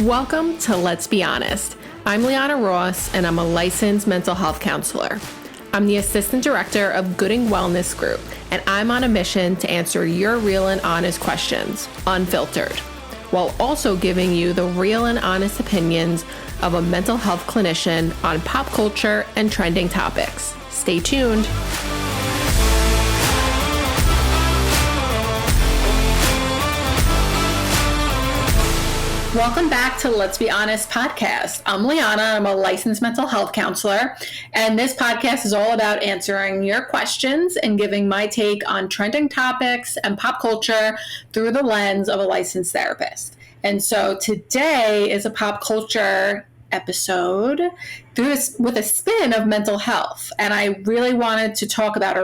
Welcome to Let's Be Honest. I'm Liana Ross, and I'm a licensed mental health counselor. I'm the assistant director of Gooding Wellness Group, and I'm on a mission to answer your real and honest questions, unfiltered, while also giving you the real and honest opinions of a mental health clinician on pop culture and trending topics. Stay tuned. Welcome back to Let's Be Honest podcast. I'm Liana. I'm a licensed mental health counselor, and this podcast is all about answering your questions and giving my take on trending topics and pop culture through the lens of a licensed therapist. And so today is a pop culture episode with a spin of mental health. And we really wanted to talk about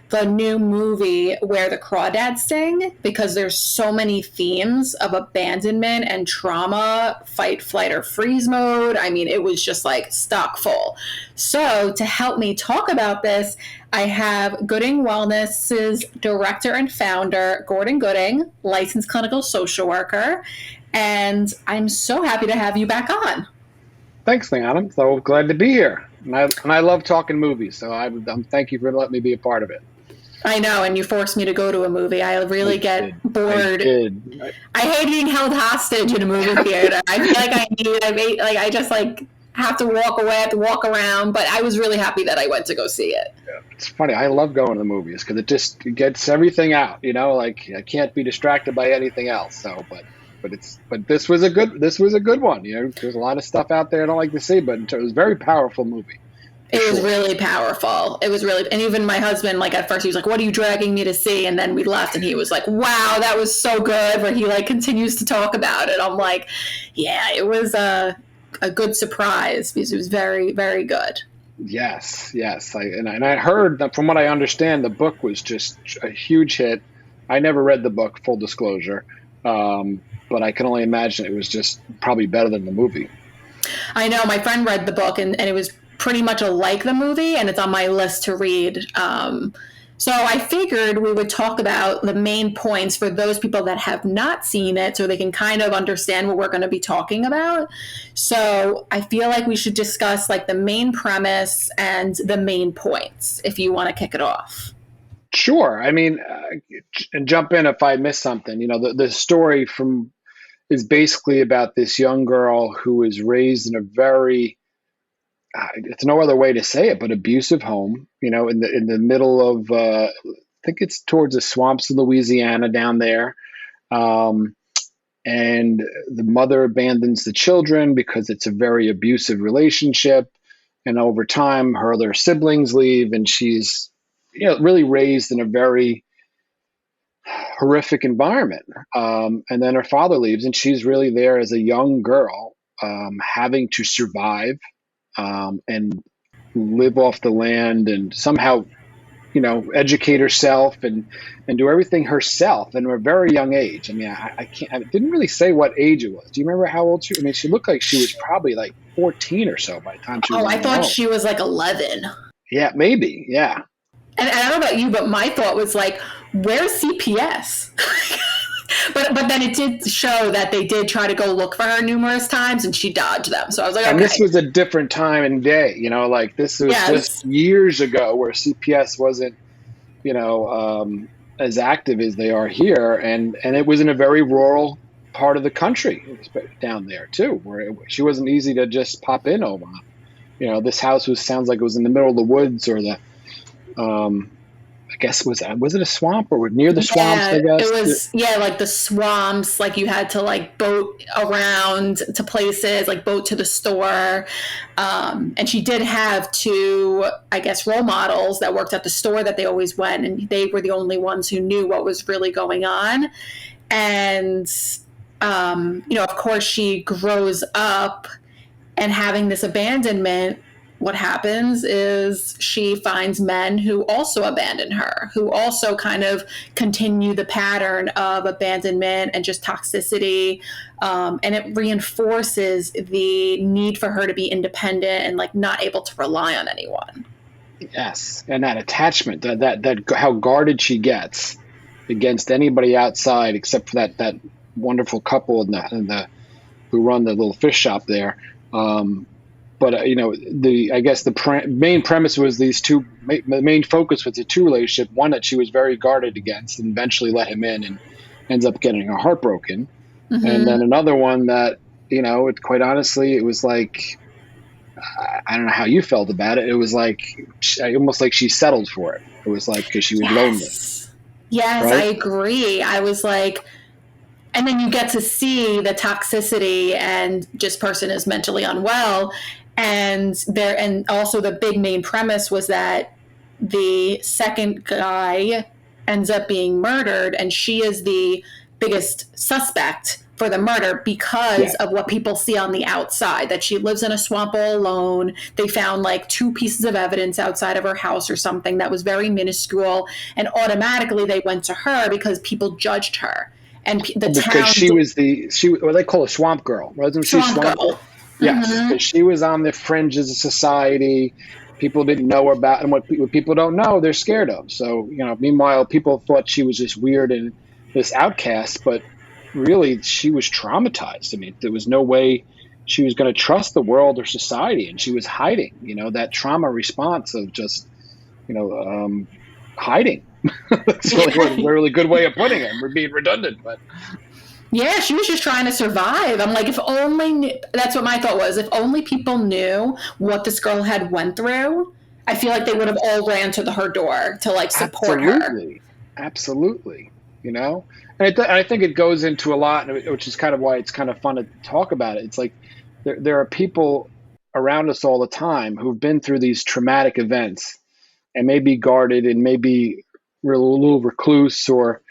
the new movie Where the Crawdads Sing, because there's so many themes of abandonment and trauma, fight, flight, or freeze mode. I mean, it was just like stock full. So to help me talk about this, I have Gooding Wellness's director and founder, Gordon Gooding, licensed clinical social worker. And I'm so happy to have you back on. Thanks, Liana. I'm so glad to be here. And I love talking movies, so I'm thank you for letting me be a part of it. I know, and you forced me to go to a movie. I really get bored. I hate being held hostage in a movie theater. I feel like I just have to walk away, have to walk around. But I was really happy that I went to go see it. Yeah, it's funny. I love going to the movies because it just gets everything out. You know, like I can't be distracted by anything else. So, but this was a good one. You know, there's a lot of stuff out there I don't like to see, but it was a very powerful movie. It was really powerful. It was really, and even my husband, at first he was like, "What are you dragging me to see?" And then we left and he was like, "Wow, that was so good," where he continues to talk about it. I'm like, yeah, it was a good surprise because it was very, very good. Yes. And I heard that, from what I understand, the book was just a huge hit. I never read the book, full disclosure, but I can only imagine it was just probably better than the movie. I know, my friend read the book and it was pretty much like the movie, and it's on my list to read. So I figured we would talk about the main points for those people that have not seen it so they can kind of understand what we're going to be talking about. So I feel like we should discuss the main premise and the main points, if you want to kick it off. Sure. I mean, and jump in if I miss something. You know, the story is basically about this young girl who is raised in a very it's no other way to say it, but abusive home, you know, in the middle of, I think it's towards the swamps of Louisiana down there. And the mother abandons the children because it's a very abusive relationship. And over time, her other siblings leave, and she's, really raised in a very horrific environment. And then her father leaves, and she's really there as a young girl, having to survive. And live off the land and somehow, educate herself and do everything herself and at a very young age. I mean, I didn't really say what age it was. Do you remember how old she was? I mean, she looked like she was probably 14 or so by the time she was. Oh, I thought she was 11. Yeah, maybe. Yeah. And I don't know about you, but my thought was where's CPS? But then it did show that they did try to go look for her numerous times and she dodged them. So I was like, okay. And this was a different time and day, this was just years ago where CPS wasn't, as active as they are here. And it was in a very rural part of the country down there too, where she wasn't easy to just pop in over. This house sounds like it was in the middle of the woods or the, I guess was it a swamp or near the swamps? I guess it was. Yeah, the swamps. You had to boat around to places, boat to the store. And she did have two, I guess, role models that worked at the store that they always went, and they were the only ones who knew what was really going on. And of course, she grows up and having this abandonment. What happens is she finds men who also abandon her, who also kind of continue the pattern of abandonment and just toxicity. And it reinforces the need for her to be independent and not able to rely on anyone. Yes. And that attachment, that how guarded she gets against anybody outside except for that wonderful couple in the who run the little fish shop there. But I guess the main premise was these two. The main focus was the two relationship. One that she was very guarded against, and eventually let him in, and ends up getting her heart broken. And then another one that quite honestly, it was like, I don't know how you felt about it. It was like almost like she settled for it. It was like because she was lonely. Yes, right? I agree. I was like, and then you get to see the toxicity and just person is mentally unwell. And also the big main premise was that the second guy ends up being murdered, and she is the biggest suspect for the murder because Yeah. of what people see on the outside, that she lives in a swamp all alone. They found like 2 pieces of evidence outside of her house or something that was very minuscule, and automatically they went to her because people judged her. And the Because town she was what they call a swamp girl. Wasn't she swamp swamp girl? girl. Yes, because she was on the fringes of society. People didn't know her about, and what people don't know, they're scared of. So, meanwhile, people thought she was just weird and this outcast, but really she was traumatized. I mean, there was no way she was going to trust the world or society, and she was hiding, that trauma response of just, hiding. That's really a really good way of putting it. We're being redundant, but Yeah, she was just trying to survive. I'm like, if only, that's what my thought was. If only people knew what this girl had went through, I feel like they would have all ran to her door to like support her. absolutely, absolutely. And I think it goes into a lot, which is kind of why it's kind of fun to talk about it. It's like there are people around us all the time who've been through these traumatic events and may be guarded and maybe a little recluse or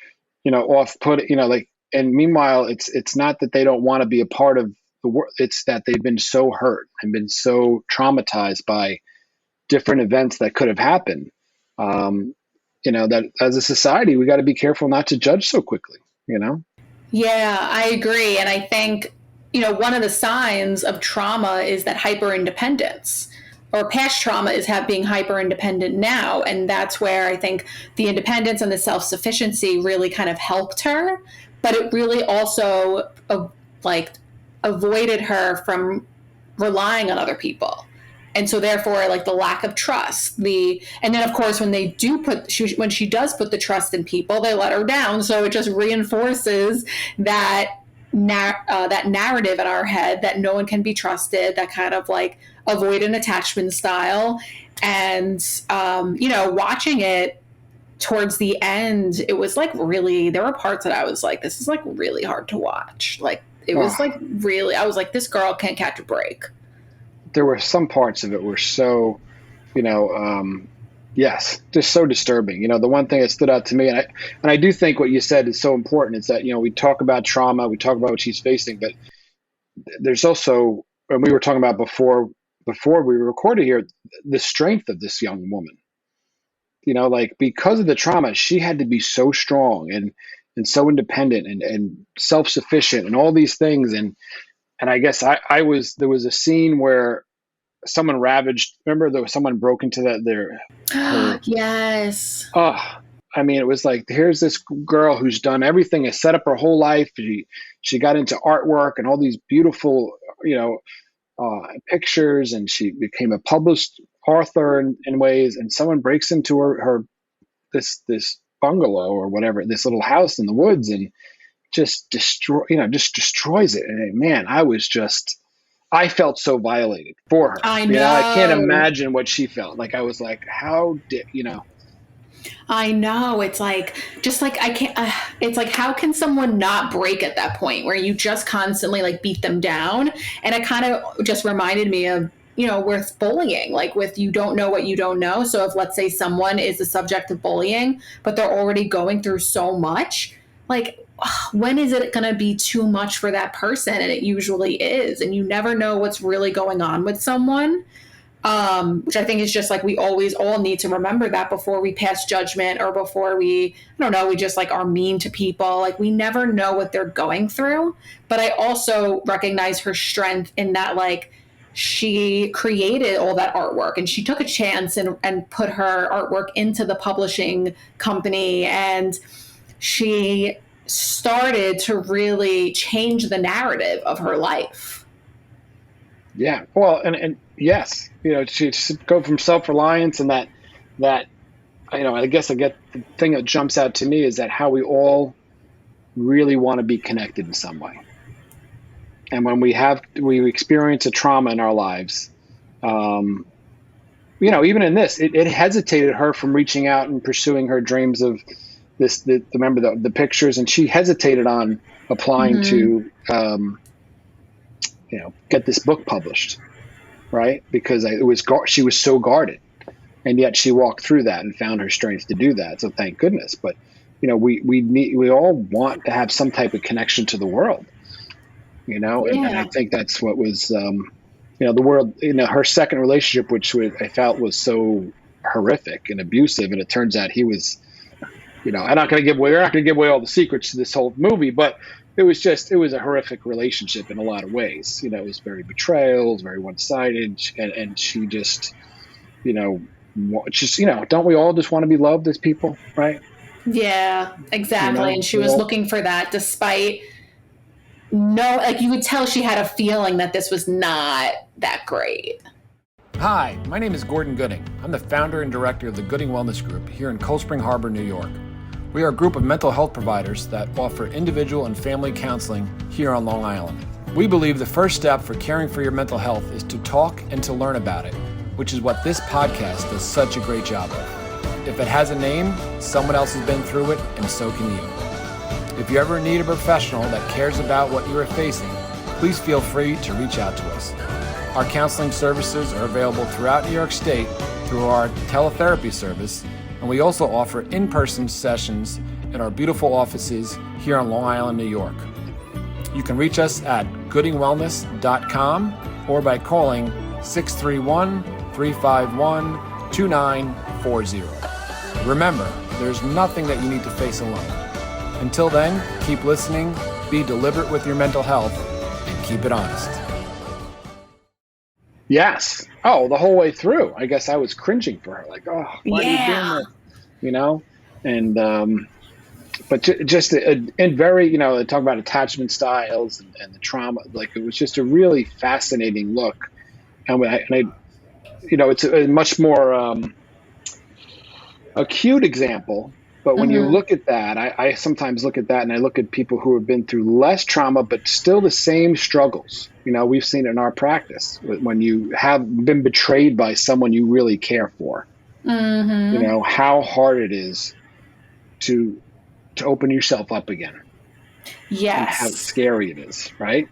off put, like, and meanwhile it's not that they don't want to be a part of the world, it's that they've been so hurt and been so traumatized by different events that could have happened. That as a society we got to be careful not to judge so quickly. Yeah, I agree. And I think, one of the signs of trauma is that hyper independence, or past trauma is being hyper independent now. And that's where I think the independence and the self sufficiency really kind of helped her. But it really also like avoided her from relying on other people. And so therefore, like the lack of trust, and then of course when they do when she does put the trust in people, they let her down. So it just reinforces that that narrative in our head that no one can be trusted, that kind of like avoidant attachment style. And watching it towards the end, it was like really, there were parts that I was like, this is like really hard to watch. Like it was like really, I was like, this girl can't catch a break. There were some parts of it were so, yes, just so disturbing. The one thing that stood out to me, and I do think what you said is so important. Is that we talk about trauma, we talk about what she's facing, but there's also, and we were talking about before we recorded here, the strength of this young woman. Like because of the trauma, she had to be so strong and so independent and self sufficient and all these things. And I guess there was a scene where someone ravaged. Remember, there was someone broke into her. Yes. Oh, I mean, it was like, here's this girl who's done everything, has set up her whole life. She got into artwork and all these beautiful, pictures, and she became a published author in ways. And someone breaks into her this bungalow or whatever, this little house in the woods, and just destroys it. And man, I felt so violated for her. I know. I can't imagine what she felt. Like I was like, how did I know. It's like, just like, I can't, it's like, how can someone not break at that point where you just constantly like beat them down? And it kind of just reminded me of, with bullying, like with, you don't know what you don't know. So if, let's say someone is the subject of bullying, but they're already going through so much, like, when is it going to be too much for that person? And it usually is. And you never know what's really going on with someone. Which I think is just like, we always all need to remember that before we pass judgment or before we just like are mean to people. Like we never know what they're going through. But I also recognize her strength in that, like, she created all that artwork and she took a chance and put her artwork into the publishing company. And she started to really change the narrative of her life. Yeah. Well, and yes, she just go from self-reliance and that, I guess I get the thing that jumps out to me is that how we all really want to be connected in some way. And when we experience a trauma in our lives, even in this, it hesitated her from reaching out and pursuing her dreams of remember the pictures, and she hesitated on applying to, get this book published, right? Because she was so guarded, and yet she walked through that and found her strength to do that. So thank goodness. But we all want to have some type of connection to the world, and I think that's what was, the world, her second relationship, which I felt was so horrific and abusive. And it turns out he was, we're not going to give away all the secrets to this whole movie, but it was a horrific relationship in a lot of ways. It was very betrayal, it was very one-sided. And she just, don't we all just want to be loved as people, right? Yeah, exactly. And she was looking for that despite you could tell she had a feeling that this was not that great. Hi, my name is Gordon Gooding. I'm the founder and director of the Gooding Wellness Group here in Cold Spring Harbor, New York. We are a group of mental health providers that offer individual and family counseling here on Long Island. We believe the first step for caring for your mental health is to talk and to learn about it, which is what this podcast does such a great job of. If it has a name, someone else has been through it, and so can you. If you ever need a professional that cares about what you are facing, please feel free to reach out to us. Our counseling services are available throughout New York State through our teletherapy service, and we also offer in-person sessions in our beautiful offices here on Long Island, New York. You can reach us at goodingwellness.com or by calling 631-351-2940. Remember, there's nothing that you need to face alone. Until then, keep listening, be deliberate with your mental health, and keep it honest. Yes. Oh, the whole way through. I guess I was cringing for her. Like, oh, why are you doing that? And, but just in very, talk about attachment styles and the trauma. Like, it was just a really fascinating look. And it's a much more acute example. But when you look at that, I sometimes look at that and I look at people who have been through less trauma, but still the same struggles. We've seen it in our practice when you have been betrayed by someone you really care for, how hard it is to open yourself up again. Yes. And how scary it is, right?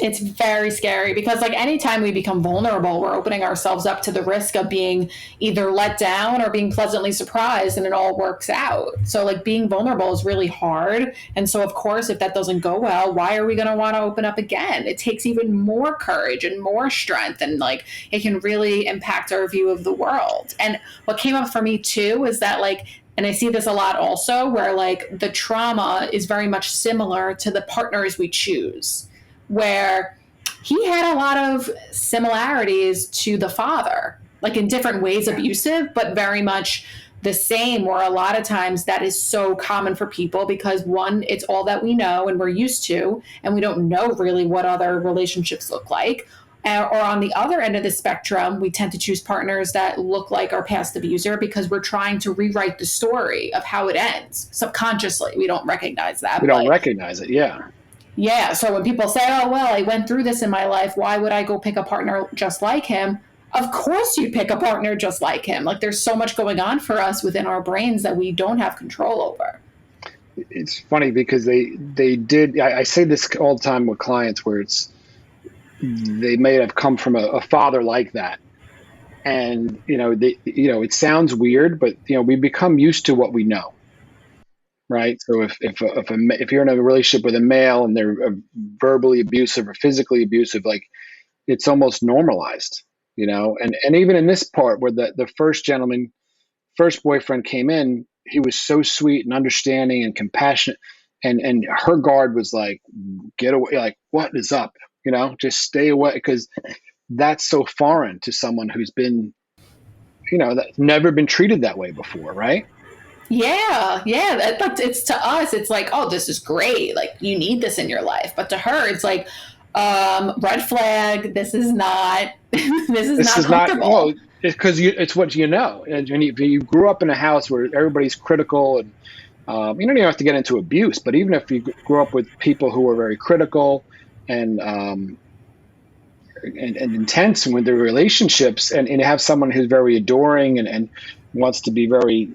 It's very scary because anytime we become vulnerable, we're opening ourselves up to the risk of being either let down or being pleasantly surprised, and it all works out. So being vulnerable is really hard. And so of course, if that doesn't go well, why are we going to want to open up again? It takes even more courage and more strength, and it can really impact our view of the world. And what came up for me too is that and I see this a lot also where the trauma is very much similar to the partners we choose, where he had a lot of similarities to the father, in different ways abusive, but very much the same, where a lot of times that is so common for people because one, it's all that we know and we're used to, and we don't know really what other relationships look like. Or on the other end of the spectrum, we tend to choose partners that look like our past abuser because we're trying to rewrite the story of how it ends. Subconsciously, we don't recognize that. We don't recognize it, yeah. Yeah, so when people say, oh, well, I went through this in my life, why would I go pick a partner just like him? Of course you'd pick a partner just like him. There's so much going on for us within our brains that we don't have control over. It's funny because they did, I say this all the time with clients where they may have come from a father like that. And, it sounds weird, but, we become used to what we know. Right. So if you're in a relationship with a male and they're verbally abusive or physically abusive, it's almost normalized, and even in this part where the first boyfriend came in, he was so sweet and understanding and compassionate. And her guard was get away, what is up? Just stay away, because that's so foreign to someone who's been, that's never been treated that way before. Right. Yeah. But it's to us, it's like, oh, this is great. Like you need this in your life. But to her, it's like, red flag. This is not. This is This not is not, well, comfortable. it's because it's what you know. And if you grew up in a house where everybody's critical, and you don't even have to get into abuse, but even if you grew up with people who are very critical and and intense with their relationships, and have someone who's very adoring and wants to be very,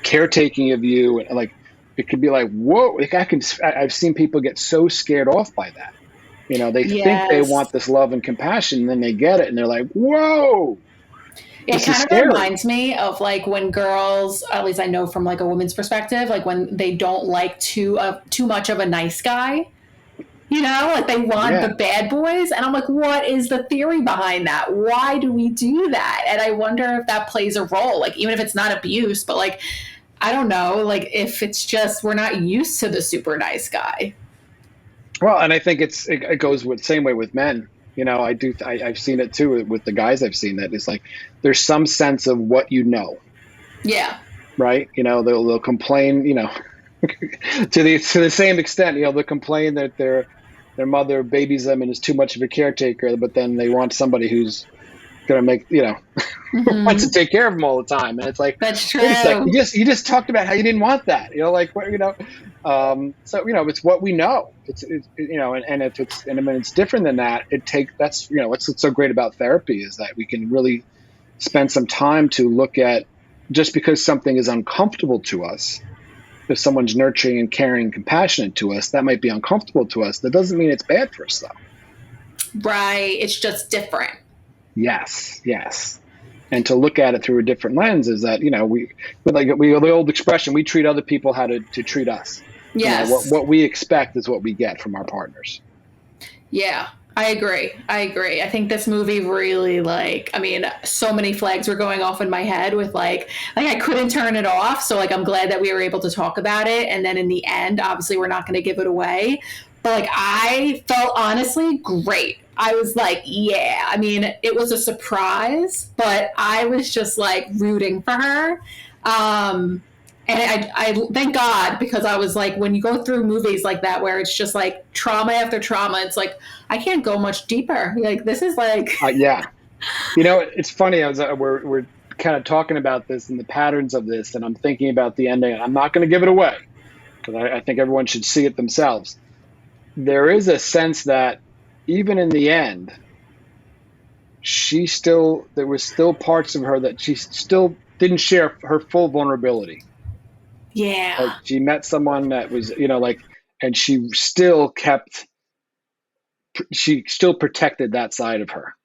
caretaking of you, and like it could be like, whoa, like I've seen people get so scared off by that. They think they Yes. want this love and compassion, and then they get it and they're like, whoa, It this is kind of scary. reminds me of like when girls, at least I know from like a woman's perspective, like when they don't like too much of a nice guy. Like they want Yeah. the bad boys. And I'm like, what is the theory behind that? Why do we do that? And I wonder if that plays a role, like even if it's not abuse, but like, I don't know, like if it's just we're not used to the super nice guy. Well, and I think it goes with same way with men. I've seen it too with the guys. I've seen that it's like there's some sense of what Yeah. right? They'll complain, to the same extent. They'll complain that their mother babies them and is too much of a caretaker, but then they want somebody who's gonna make wants to take care of them all the time. And it's like, That's wait a sec, true. you just talked about how you didn't want that. Like what so it's what we know. And if it's different than that, that's what's so great about therapy is that we can really spend some time to look at, just because something is uncomfortable to us. If someone's nurturing and caring and compassionate to us, that might be uncomfortable to us. That doesn't mean it's bad for us, though. Right. It's just different. Yes. And to look at it through a different lens is that, the old expression, we treat other people how to treat us. Yes. What we expect is what we get from our partners. Yeah. I agree. I think this movie really so many flags were going off in my head with like I couldn't turn it off. So like I'm glad that we were able to talk about it. And then in the end, obviously we're not going to give it away. But like I felt honestly great. I was like, yeah. It was a surprise, but I was just like rooting for her. And I thank God, because I was like, when you go through movies like that, where it's just like trauma after trauma, it's like, I can't go much deeper. Like, this is like, Yeah. It's funny. We're kind of talking about this and the patterns of this, and I'm thinking about the ending. I'm not going to give it away because I think everyone should see it themselves. There is a sense that even in the end, there was still parts of her that she still didn't share her full vulnerability. yeah. Like she met someone that was, and she still protected that side of her.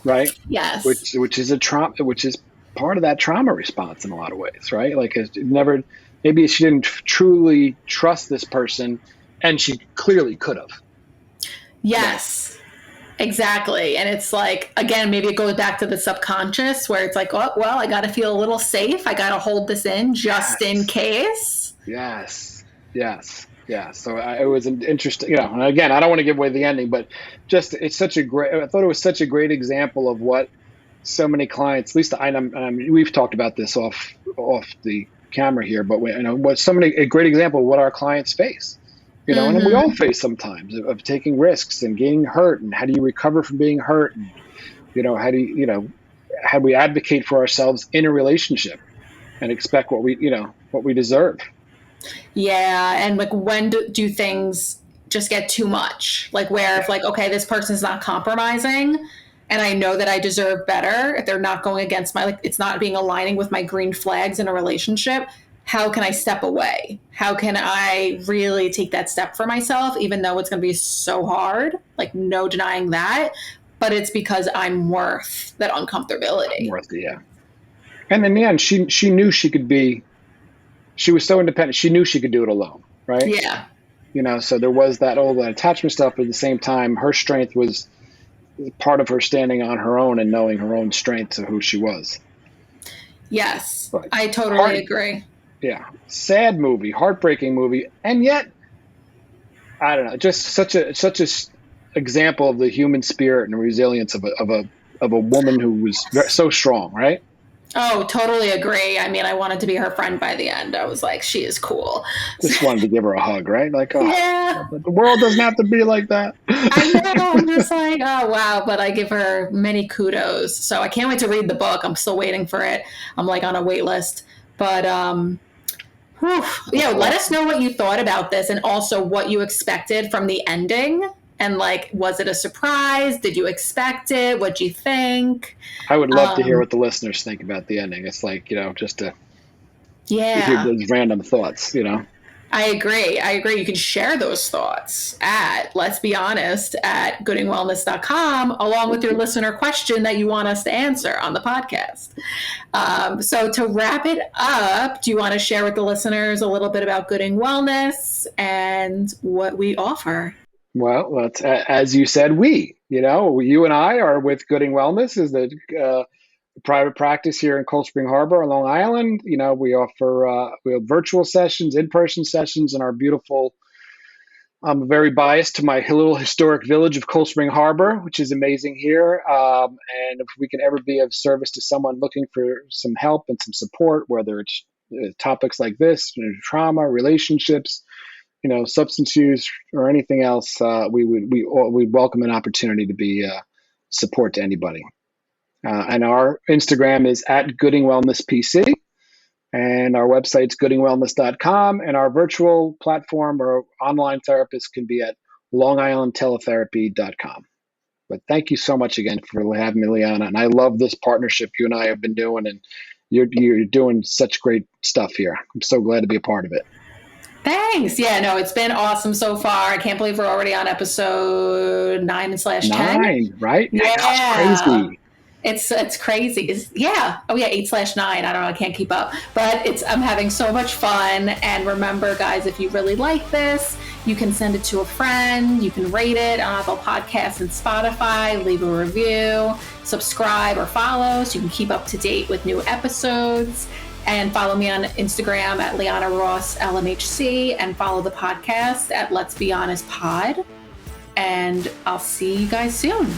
Right. Yes. Which is a trauma, which is part of that trauma response in a lot of ways. Right. Like maybe she didn't truly trust this person, and she clearly could have. Yes. Exactly. And it's like, again, maybe it goes back to the subconscious where it's like, oh, well, I got to feel a little safe. I got to hold this in just in case. Yes. So it was an interesting, and again, I don't want to give away the ending, but I thought it was such a great example of what so many clients, at least we've talked about this off the camera here, but a great example of what our clients face. And we all face sometimes of taking risks and getting hurt, and how do you recover from being hurt? And, how do we advocate for ourselves in a relationship and expect what we deserve? Yeah. And like, when do things just get too much? Like where if like, okay, this person's not compromising and I know that I deserve better, if they're not going against it's not aligning with my green flags in a relationship, how can I step away? How can I really take that step for myself, even though it's going to be so hard? Like, no denying that. But it's because I'm worth that uncomfortability. Yeah. And in the end, she knew she was so independent. She knew she could do it alone. Right. Yeah. So there was that attachment stuff, but at the same time, her strength was part of her standing on her own and knowing her own strengths of who she was. Yes. But I totally agree. Yeah. Sad movie, heartbreaking movie. And yet, I don't know, just such a example of the human spirit and resilience of a woman who was so strong, right? Oh, totally agree. I mean, I wanted to be her friend by the end. I was like, she is cool. Just wanted to give her a hug, right? Like, oh, Yeah, but the world doesn't have to be like that. I know. I'm just like, oh, wow. But I give her many kudos. So I can't wait to read the book. I'm still waiting for it. I'm like on a wait list. But whew, yeah, let us know what you thought about this and also what you expected from the ending. And like, was it a surprise? Did you expect it? What'd you think? I would love to hear what the listeners think about the ending. It's like, just to hear Yeah, those random thoughts. I agree. You can share those thoughts at Letsbehonest at goodingwellness.com along with your listener question that you want us to answer on the podcast. So to wrap it up, do you want to share with the listeners a little bit about Gooding Wellness and what we offer? Well, that's, as you said, you and I are with Gooding Wellness, is the private practice here in Cold Spring Harbor on Long Island. We offer we have virtual sessions, in-person sessions in our beautiful. I'm very biased to my little historic village of Cold Spring Harbor, which is amazing here. And if we can ever be of service to someone looking for some help and some support, whether it's topics like this, trauma, relationships, substance use, or anything else, we welcome an opportunity to be support to anybody. And our Instagram is at Gooding Wellness PC, and our website's goodingwellness.com, and our virtual platform or online therapist can be at longislandteletherapy.com. But thank you so much again for having me, Liana. And I love this partnership you and I have been doing, and you're doing such great stuff here. I'm so glad to be a part of it. Thanks. Yeah, no, it's been awesome so far. I can't believe we're already on episode 9/10. 9, right? Yeah. That's crazy. It's crazy. Yeah. Oh yeah, 8/9. I don't know. I can't keep up, but I'm having so much fun. And remember, guys, if you really like this, you can send it to a friend. You can rate it on Apple Podcasts and Spotify. Leave a review, subscribe or follow, so you can keep up to date with new episodes. And follow me on Instagram at Liana Ross LMHC, and follow the podcast at Let's Be Honest Pod. And I'll see you guys soon.